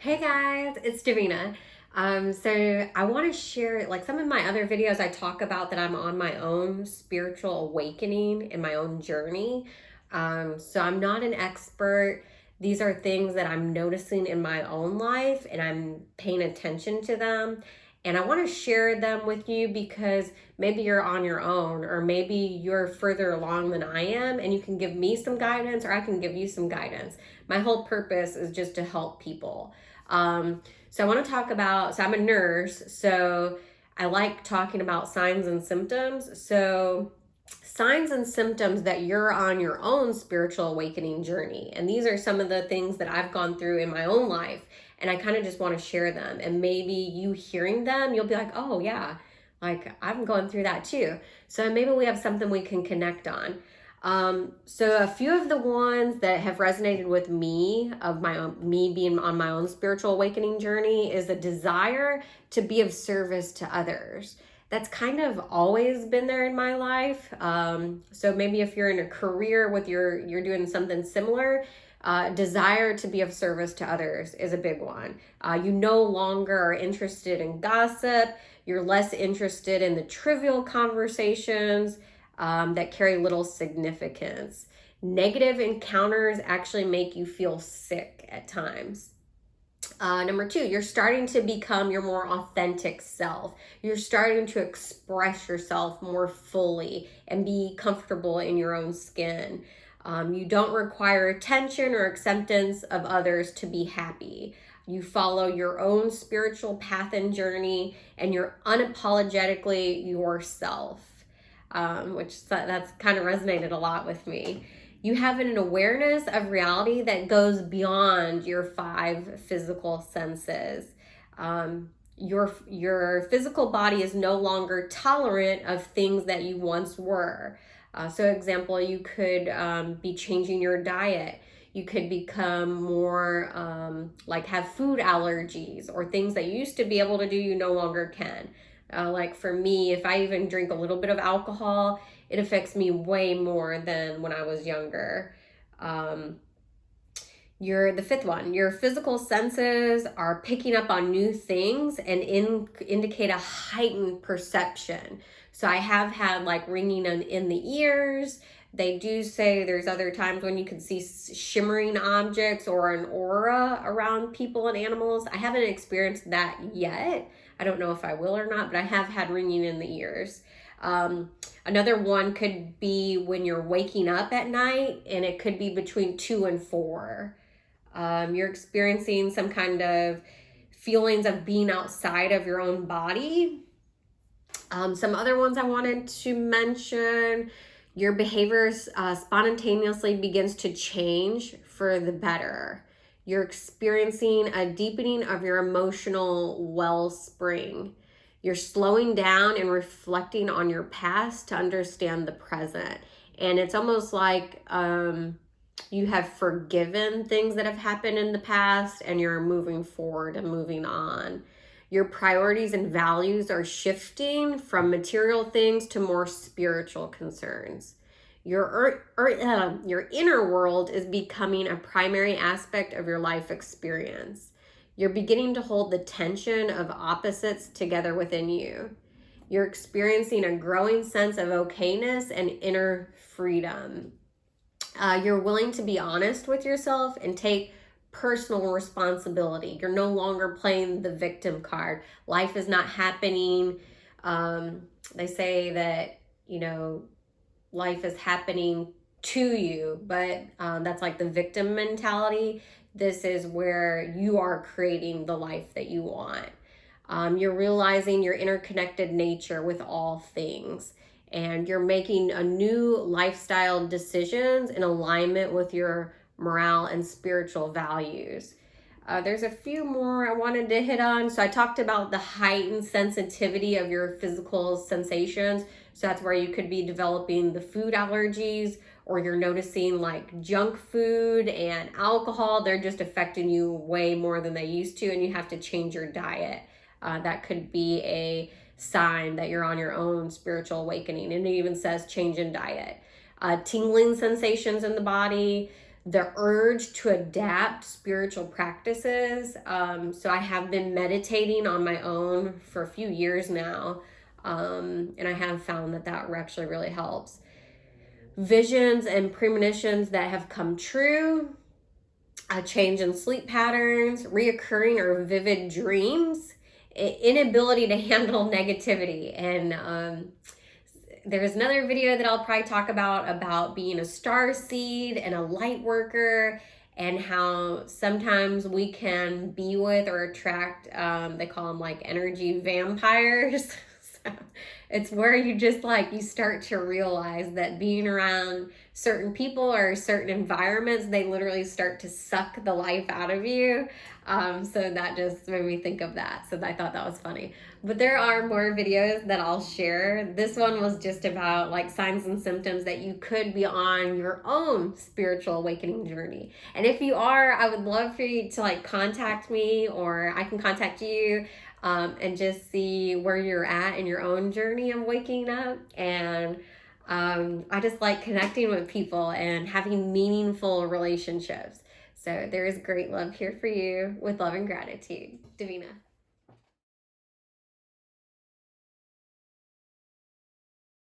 Hey guys, it's Davina. So I want to share like some of my other videos. I talk about that I'm on my own spiritual awakening in my own journey. So I'm not an expert. These are things that I'm noticing in my own life and I'm paying attention to them. And I want to share them with you because maybe you're on your own or maybe you're further along than I am and you can give me some guidance or I can give you some guidance. My whole purpose is just to help people. So I want to talk about, so I'm a nurse, so I like talking about signs and symptoms. So signs and symptoms that you're on your own spiritual awakening journey. And these are some of the things that I've gone through in my own life. And I kind of just want to share them. And maybe you hearing them, you'll be like, oh, yeah, like I'm going through that too. So maybe we have something we can connect on. So a few of the ones that have resonated with me of my own, me being on my own spiritual awakening journey is a desire to be of service to others. That's kind of always been there in my life. So maybe if you're in a career with you're doing something similar, desire to be of service to others is a big one. You no longer are interested in gossip. You're less interested in the trivial conversations that carry little significance. Negative encounters actually make you feel sick at times. Number two, you're starting to become your more authentic self. You're starting to express yourself more fully and be comfortable in your own skin. You don't require attention or acceptance of others to be happy. You follow your own spiritual path and journey, and you're unapologetically yourself, which that's kind of resonated a lot with me. You have an awareness of reality that goes beyond your five physical senses. Your physical body is no longer tolerant of things that you once were. So, example, you could be changing your diet. You could become more like have food allergies or things that you used to be able to do, you no longer can. Like for me, if I even drink a little bit of alcohol, it affects me way more than when I was younger. You're the fifth one. Your physical senses are picking up on new things and indicate a heightened perception. So I have had like ringing in the ears. They do say there's other times when you can see shimmering objects or an aura around people and animals. I haven't experienced that yet. I don't know if I will or not, but I have had ringing in the ears. Another one could be when you're waking up at night, and it could be between 2 and 4. You're experiencing some kind of feelings of being outside of your own body. Some other ones I wanted to mention, your behavior spontaneously begins to change for the better. You're experiencing a deepening of your emotional wellspring. You're slowing down and reflecting on your past to understand the present. And it's almost like you have forgiven things that have happened in the past and you're moving forward and moving on. Your priorities and values are shifting from material things to more spiritual concerns. Your inner world is becoming a primary aspect of your life experience. You're beginning to hold the tension of opposites together within you. You're experiencing a growing sense of okayness and inner freedom. You're willing to be honest with yourself and take personal responsibility. You're no longer playing the victim card. Life is not happening. They say that, life is happening to you, but that's like the victim mentality. This is where you are creating the life that you want. You're realizing your interconnected nature with all things, and you're making a new lifestyle decisions in alignment with your morale and spiritual values. There's a few more I wanted to hit on. So I talked about the heightened sensitivity of your physical sensations. So that's where you could be developing the food allergies, or you're noticing like junk food and alcohol. They're just affecting you way more than they used to, and you have to change your diet. That could be a sign that you're on your own spiritual awakening. And it even says change in diet. Tingling sensations in the body, the urge to adapt spiritual practices. So I have been meditating on my own for a few years now, and I have found that actually really helps. Visions and premonitions that have come true, a change in sleep patterns, reoccurring or vivid dreams, inability to handle negativity. And there's another video that I'll probably talk about being a star seed and a light worker, and how sometimes we can be with or attract, they call them like energy vampires. So it's where you just like, you start to realize that being around certain people or certain environments, they literally start to suck the life out of you. So that just made me think of that. So I thought that was funny. But there are more videos that I'll share. This one was just about like signs and symptoms that you could be on your own spiritual awakening journey. And if you are, I would love for you to like contact me, or I can contact you, and just see where you're at in your own journey of waking up. And I just like connecting with people and having meaningful relationships. So there is great love here for you, with love and gratitude. Davina.